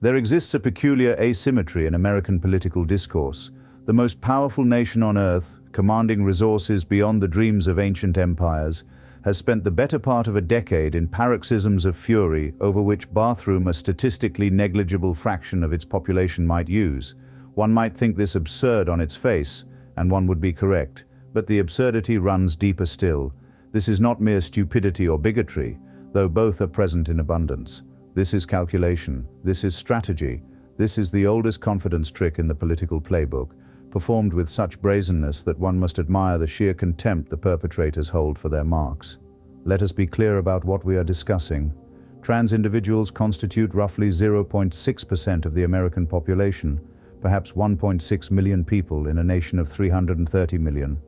There exists a peculiar asymmetry in American political discourse. The most powerful nation on earth, commanding resources beyond the dreams of ancient empires, has spent the better part of a decade in paroxysms of fury over which bathroom a statistically negligible fraction of its population might use. One might think this absurd on its face, and one would be correct, but the absurdity runs deeper still. This is not mere stupidity or bigotry, though both are present in abundance. This is calculation, this is strategy, this is the oldest confidence trick in the political playbook, performed with such brazenness that one must admire the sheer contempt the perpetrators hold for their marks. Let us be clear about what we are discussing. Trans individuals constitute roughly 0.6% of the American population, perhaps 1.6 million people in a nation of 330 million.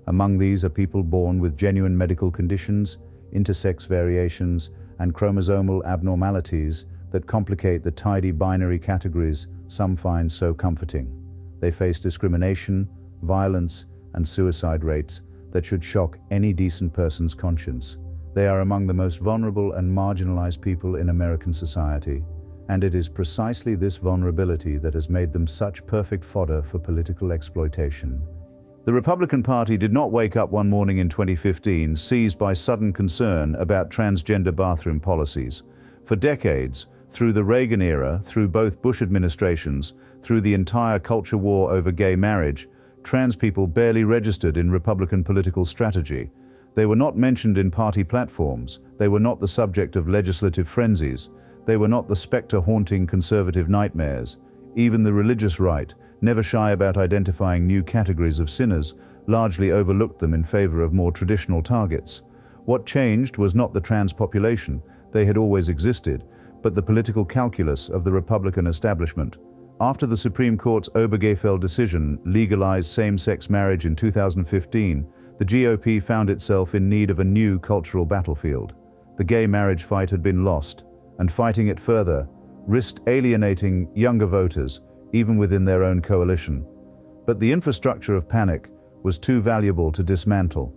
Among these are people born with genuine medical conditions, intersex variations, and chromosomal abnormalities that complicate the tidy binary categories some find so comforting. They face discrimination, violence, and suicide rates that should shock any decent person's conscience. They are among the most vulnerable and marginalized people in American society, and it is precisely this vulnerability that has made them such perfect fodder for political exploitation. The Republican Party did not wake up one morning in 2015 seized by sudden concern about transgender bathroom policies. For decades, through the Reagan era, through both Bush administrations, through the entire culture war over gay marriage, trans people barely registered in Republican political strategy. They were not mentioned in party platforms. They were not the subject of legislative frenzies. They were not the specter-haunting conservative nightmares. Even the religious right, never shy about identifying new categories of sinners, largely overlooked them in favor of more traditional targets. What changed was not the trans population. They had always existed, but the political calculus of the Republican establishment. After the Supreme Court's Obergefell decision legalized same-sex marriage in 2015, the GOP found itself in need of a new cultural battlefield. The gay marriage fight had been lost, and fighting it further risked alienating younger voters, even within their own coalition. But the infrastructure of panic was too valuable to dismantle.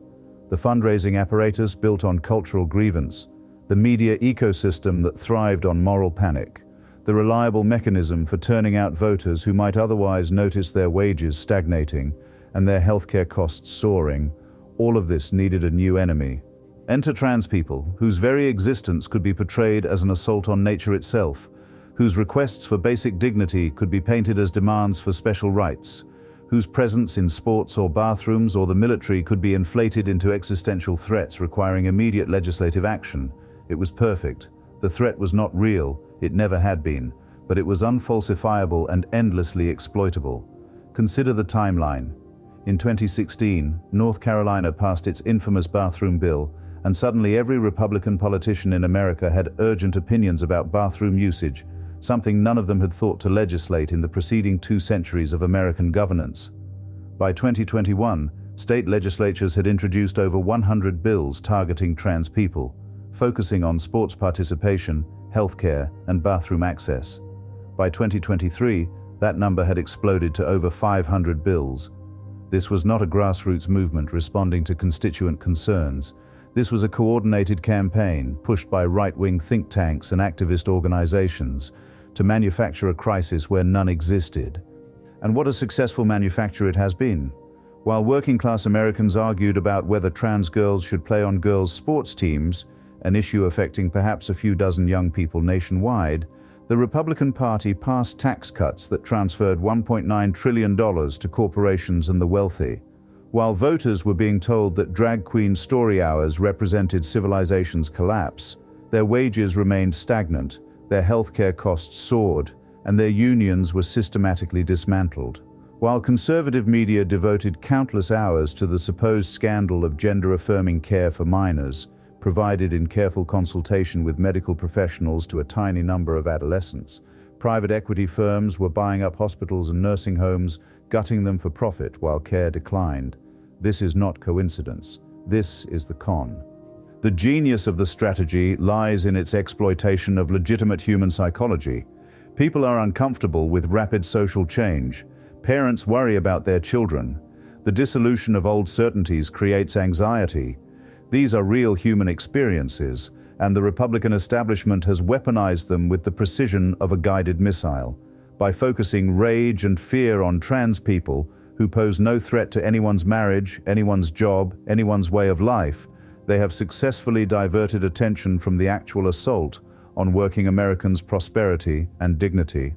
The fundraising apparatus built on cultural grievance, the media ecosystem that thrived on moral panic, the reliable mechanism for turning out voters who might otherwise notice their wages stagnating and their healthcare costs soaring, all of this needed a new enemy. Enter trans people, whose very existence could be portrayed as an assault on nature itself, whose requests for basic dignity could be painted as demands for special rights, whose presence in sports or bathrooms or the military could be inflated into existential threats requiring immediate legislative action. It was perfect. The threat was not real, it never had been, but it was unfalsifiable and endlessly exploitable. Consider the timeline. In 2016, North Carolina passed its infamous bathroom bill, and suddenly every Republican politician in America had urgent opinions about bathroom usage, something none of them had thought to legislate in the preceding 2 centuries of American governance. By 2021, state legislatures had introduced over 100 bills targeting trans people, focusing on sports participation, healthcare, and bathroom access. By 2023, that number had exploded to over 500 bills. This was not a grassroots movement responding to constituent concerns. This was a coordinated campaign pushed by right-wing think tanks and activist organizations to manufacture a crisis where none existed. And what a successful manufacture it has been. While working-class Americans argued about whether trans girls should play on girls' sports teams, an issue affecting perhaps a few dozen young people nationwide, the Republican Party passed tax cuts that transferred $1.9 trillion to corporations and the wealthy. While voters were being told that drag queen story hours represented civilization's collapse, their wages remained stagnant, their healthcare costs soared, and their unions were systematically dismantled. While conservative media devoted countless hours to the supposed scandal of gender-affirming care for minors, provided in careful consultation with medical professionals to a tiny number of adolescents, private equity firms were buying up hospitals and nursing homes, gutting them for profit while care declined. This is not coincidence. This is the con. The genius of the strategy lies in its exploitation of legitimate human psychology. People are uncomfortable with rapid social change. Parents worry about their children. The dissolution of old certainties creates anxiety. These are real human experiences, and the Republican establishment has weaponized them with the precision of a guided missile. By focusing rage and fear on trans people who pose no threat to anyone's marriage, anyone's job, anyone's way of life, they have successfully diverted attention from the actual assault on working Americans' prosperity and dignity.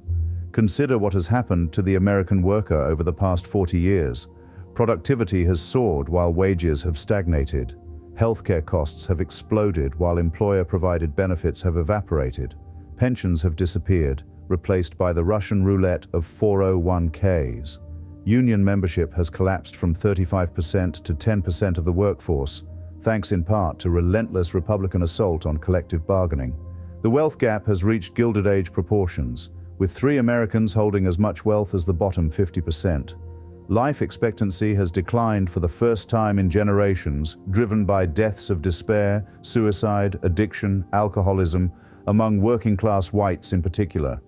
Consider what has happened to the American worker over the past 40 years. Productivity has soared while wages have stagnated. Healthcare costs have exploded while employer-provided benefits have evaporated. Pensions have disappeared, replaced by the Russian roulette of 401ks. Union membership has collapsed from 35% to 10% of the workforce, thanks in part to relentless Republican assault on collective bargaining. The wealth gap has reached Gilded Age proportions, with 3 Americans holding as much wealth as the bottom 50%. Life expectancy has declined for the first time in generations, driven by deaths of despair, suicide, addiction, alcoholism, among working-class whites in particular.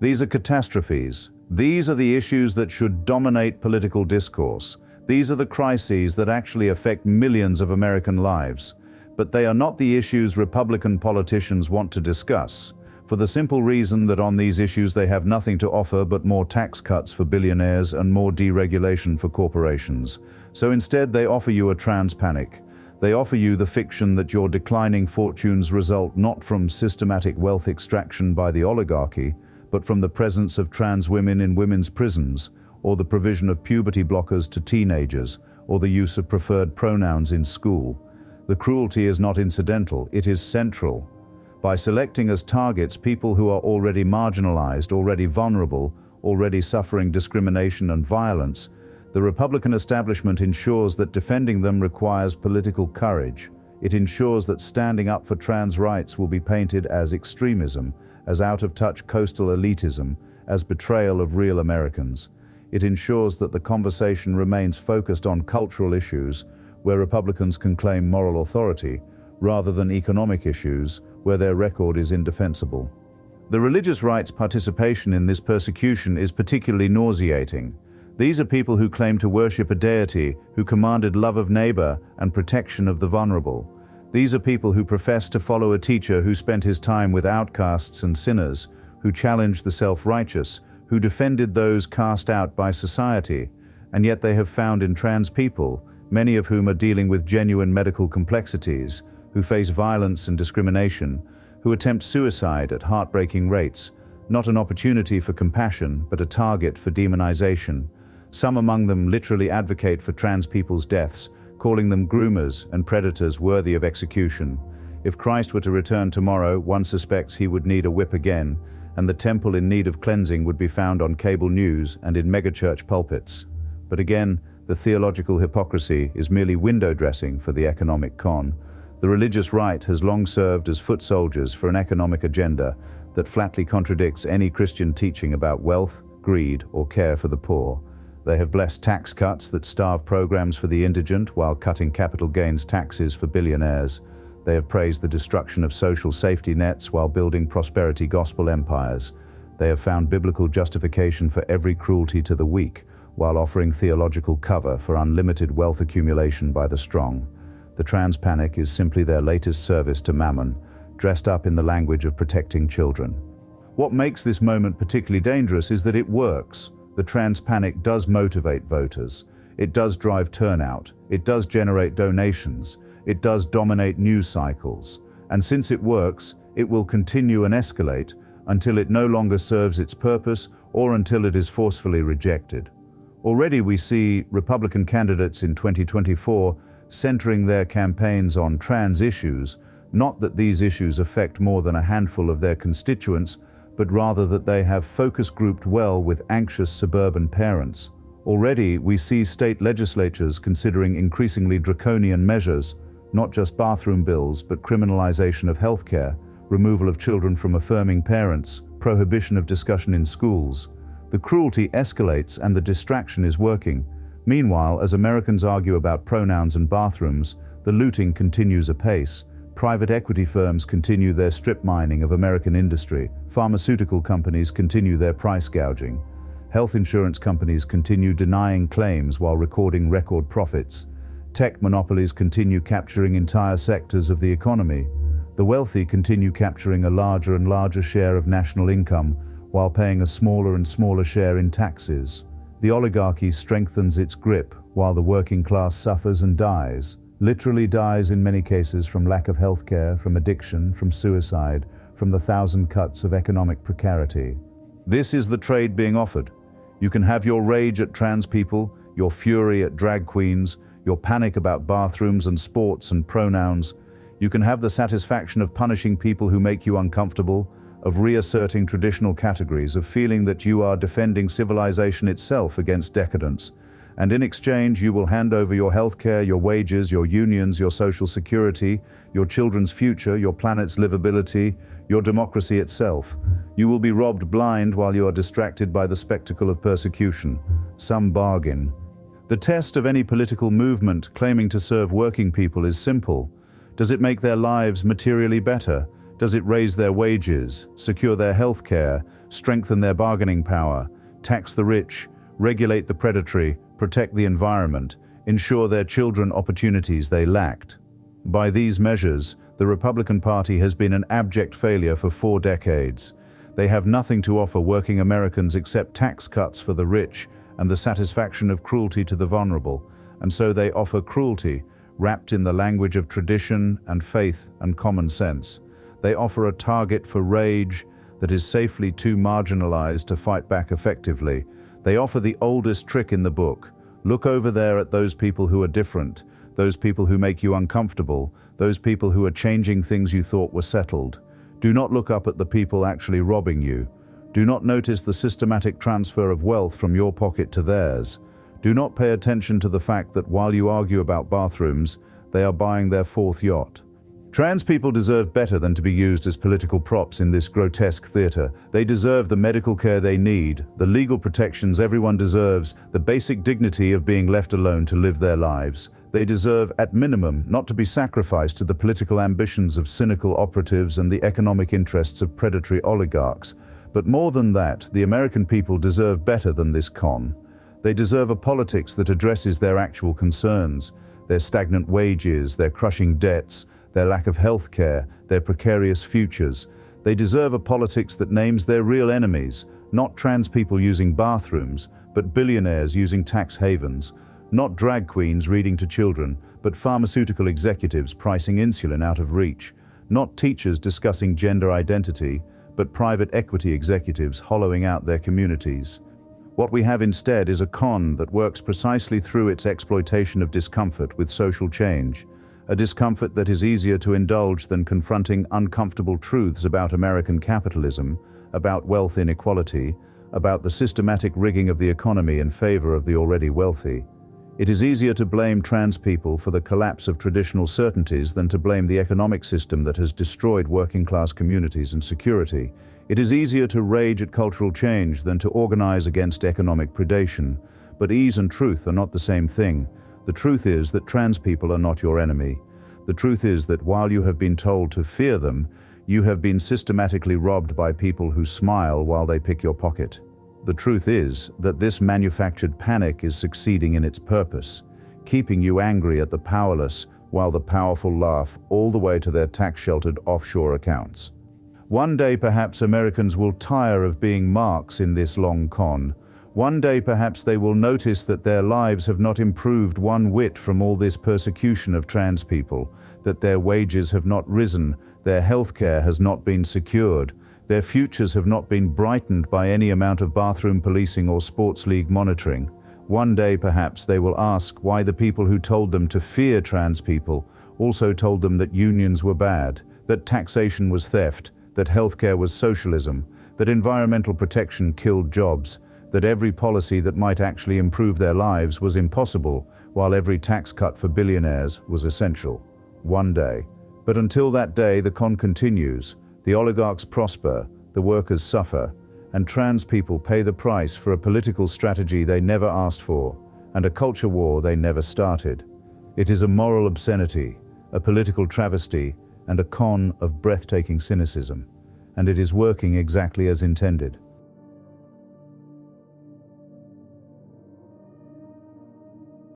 These are catastrophes. These are the issues that should dominate political discourse. These are the crises that actually affect millions of American lives. But they are not the issues Republican politicians want to discuss, for the simple reason that on these issues they have nothing to offer but more tax cuts for billionaires and more deregulation for corporations. So instead they offer you a trans panic. They offer you the fiction that your declining fortunes result not from systematic wealth extraction by the oligarchy, but from the presence of trans women in women's prisons, or the provision of puberty blockers to teenagers, or the use of preferred pronouns in school. The cruelty is not incidental, it is central. By selecting as targets people who are already marginalized, already vulnerable, already suffering discrimination and violence, the Republican establishment ensures that defending them requires political courage. It ensures that standing up for trans rights will be painted as extremism, as out-of-touch coastal elitism, as betrayal of real Americans. It ensures that the conversation remains focused on cultural issues, where Republicans can claim moral authority, rather than economic issues, where their record is indefensible. The religious right's participation in this persecution is particularly nauseating. These are people who claim to worship a deity, who commanded love of neighbor and protection of the vulnerable. These are people who profess to follow a teacher who spent his time with outcasts and sinners, who challenged the self-righteous, who defended those cast out by society, and yet they have found in trans people, many of whom are dealing with genuine medical complexities, who face violence and discrimination, who attempt suicide at heartbreaking rates, not an opportunity for compassion, but a target for demonization. Some among them literally advocate for trans people's deaths, calling them groomers and predators worthy of execution. If Christ were to return tomorrow, one suspects he would need a whip again, and the temple in need of cleansing would be found on cable news and in megachurch pulpits. But again, the theological hypocrisy is merely window dressing for the economic con. The religious right has long served as foot soldiers for an economic agenda that flatly contradicts any Christian teaching about wealth, greed, or care for the poor. They have blessed tax cuts that starve programs for the indigent while cutting capital gains taxes for billionaires. They have praised the destruction of social safety nets while building prosperity gospel empires. They have found biblical justification for every cruelty to the weak, while offering theological cover for unlimited wealth accumulation by the strong. The trans panic is simply their latest service to Mammon, dressed up in the language of protecting children. What makes this moment particularly dangerous is that it works. The trans panic does motivate voters. It does drive turnout. It does generate donations. It does dominate news cycles. And since it works, it will continue and escalate until it no longer serves its purpose or until it is forcefully rejected. Already we see Republican candidates in 2024 centering their campaigns on trans issues, not that these issues affect more than a handful of their constituents, but rather that they have focus grouped well with anxious suburban parents. Already we see state legislatures considering increasingly draconian measures, not just bathroom bills, but criminalization of healthcare, removal of children from affirming parents, prohibition of discussion in schools. The cruelty escalates and the distraction is working. Meanwhile, as Americans argue about pronouns and bathrooms, the looting continues apace. Private equity firms continue their strip mining of American industry. Pharmaceutical companies continue their price gouging. Health insurance companies continue denying claims while recording record profits. Tech monopolies continue capturing entire sectors of the economy. The wealthy continue capturing a larger and larger share of national income while paying a smaller and smaller share in taxes. The oligarchy strengthens its grip while the working class suffers and dies, literally dies in many cases from lack of healthcare, from addiction, from suicide, from the thousand cuts of economic precarity. This is the trade being offered. You can have your rage at trans people, your fury at drag queens, your panic about bathrooms and sports and pronouns. You can have the satisfaction of punishing people who make you uncomfortable, of reasserting traditional categories, of feeling that you are defending civilization itself against decadence. And in exchange, you will hand over your healthcare, your wages, your unions, your social security, your children's future, your planet's livability, your democracy itself. You will be robbed blind while you are distracted by the spectacle of persecution. Some bargain. The test of any political movement claiming to serve working people is simple. Does it make their lives materially better? Does it raise their wages, secure their health care, strengthen their bargaining power, tax the rich, regulate the predatory, protect the environment, ensure their children opportunities they lacked? By these measures, the Republican Party has been an abject failure for 4 decades. They have nothing to offer working Americans except tax cuts for the rich and the satisfaction of cruelty to the vulnerable, and so they offer cruelty, wrapped in the language of tradition and faith and common sense. They offer a target for rage that is safely too marginalized to fight back effectively. They offer the oldest trick in the book. Look over there at those people who are different, those people who make you uncomfortable, those people who are changing things you thought were settled. Do not look up at the people actually robbing you. Do not notice the systematic transfer of wealth from your pocket to theirs. Do not pay attention to the fact that while you argue about bathrooms, they are buying their 4th yacht. Trans people deserve better than to be used as political props in this grotesque theater. They deserve the medical care they need, the legal protections everyone deserves, the basic dignity of being left alone to live their lives. They deserve, at minimum, not to be sacrificed to the political ambitions of cynical operatives and the economic interests of predatory oligarchs. But more than that, the American people deserve better than this con. They deserve a politics that addresses their actual concerns, their stagnant wages, their crushing debts, their lack of health care, their precarious futures. They deserve a politics that names their real enemies, not trans people using bathrooms, but billionaires using tax havens, not drag queens reading to children, but pharmaceutical executives pricing insulin out of reach, not teachers discussing gender identity, but private equity executives hollowing out their communities. What we have instead is a con that works precisely through its exploitation of discomfort with social change, a discomfort that is easier to indulge than confronting uncomfortable truths about American capitalism, about wealth inequality, about the systematic rigging of the economy in favor of the already wealthy. It is easier to blame trans people for the collapse of traditional certainties than to blame the economic system that has destroyed working-class communities and security. It is easier to rage at cultural change than to organize against economic predation. But ease and truth are not the same thing. The truth is that trans people are not your enemy. The truth is that while you have been told to fear them, you have been systematically robbed by people who smile while they pick your pocket. The truth is that this manufactured panic is succeeding in its purpose, keeping you angry at the powerless while the powerful laugh all the way to their tax-sheltered offshore accounts. One day perhaps Americans will tire of being marks in this long con. One day perhaps they will notice that their lives have not improved one whit from all this persecution of trans people, that their wages have not risen, their health care has not been secured, their futures have not been brightened by any amount of bathroom policing or sports league monitoring. One day perhaps they will ask why the people who told them to fear trans people also told them that unions were bad, that taxation was theft, that healthcare was socialism, that environmental protection killed jobs, that every policy that might actually improve their lives was impossible, while every tax cut for billionaires was essential. One day. But until that day, the con continues. The oligarchs prosper, the workers suffer, and trans people pay the price for a political strategy they never asked for, and a culture war they never started. It is a moral obscenity, a political travesty, and a con of breathtaking cynicism. And it is working exactly as intended.